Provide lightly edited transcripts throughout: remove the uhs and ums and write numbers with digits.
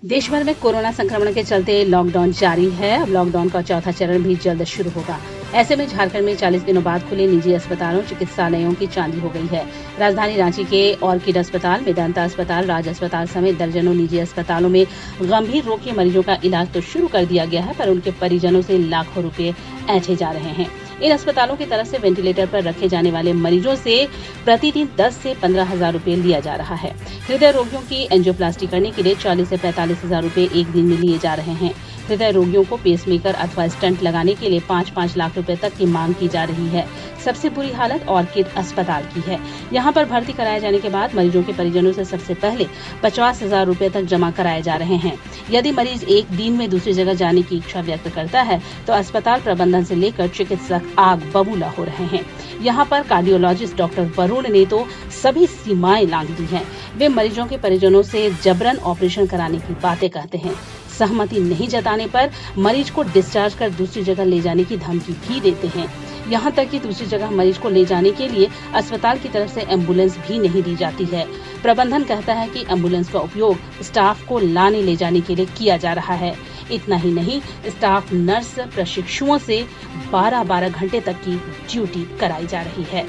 देश भर में कोरोना संक्रमण के चलते लॉकडाउन जारी है। अब लॉकडाउन का चौथा चरण भी जल्द शुरू होगा। ऐसे में झारखंड में 40 दिनों बाद खुले निजी अस्पतालों चिकित्सालयों की चांदी हो गई है। राजधानी रांची के ऑर्किड अस्पताल, मेदांता अस्पताल, राज अस्पताल समेत दर्जनों निजी अस्पतालों में गंभीर रोग के मरीजों का इलाज तो शुरू कर दिया गया है, पर उनके परिजनों से लाखों रुपए ऐंठे जा रहे हैं। इन अस्पतालों की तरफ से वेंटिलेटर पर रखे जाने वाले मरीजों से प्रतिदिन 10 से 15 हजार रुपए लिया जा रहा है। हृदय रोगियों की एंजियोप्लास्टी करने के लिए 40 से 45 हजार रुपए एक दिन में लिए जा रहे हैं। हृदय रोगियों को पेसमेकर अथवा स्टंट लगाने के लिए 5-5 लाख रुपए तक की मांग की जा रही है। सबसे बुरी हालत ऑर्किड अस्पताल की है। यहाँ पर भर्ती कराए जाने के बाद मरीजों के परिजनों से सबसे पहले 50 हजार रुपए तक जमा कराए जा रहे हैं। यदि मरीज एक दिन में दूसरी जगह जाने की इच्छा व्यक्त करता है तो अस्पताल प्रबंधन से लेकर चिकित्सक आग बबूला हो रहे हैं। यहाँ पर कार्डियोलॉजिस्ट डॉक्टर वरुण ने तो सभी सीमाएं लांघ दी हैं। वे मरीजों के परिजनों से जबरन ऑपरेशन कराने की बातें कहते हैं। सहमति नहीं जताने पर मरीज को डिस्चार्ज कर दूसरी जगह ले जाने की धमकी भी देते हैं। यहाँ तक कि दूसरी जगह मरीज को ले जाने के लिए अस्पताल की तरफ से एम्बुलेंस भी नहीं दी जाती है। प्रबंधन कहता है कि एम्बुलेंस का उपयोग स्टाफ को लाने ले जाने के लिए किया जा रहा है। इतना ही नहीं, स्टाफ नर्स प्रशिक्षुओं से 12-12 घंटे तक की ड्यूटी कराई जा रही है।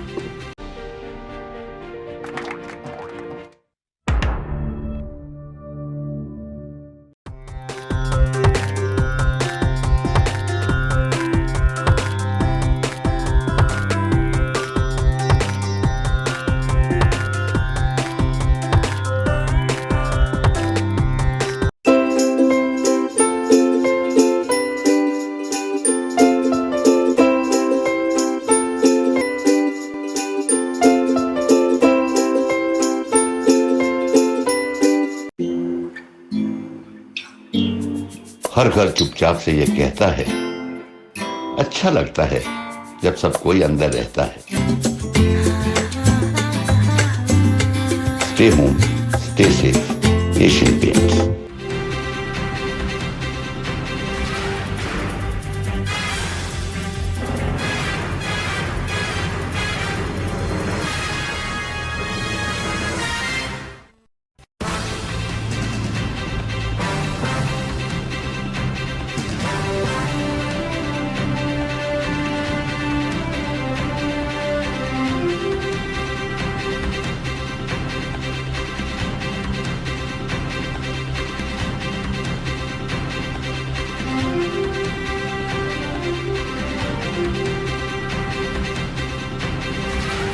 हर घर चुपचाप से ये कहता है, अच्छा लगता है जब सब कोई अंदर रहता है। Stay home, stay safe, Asian paints.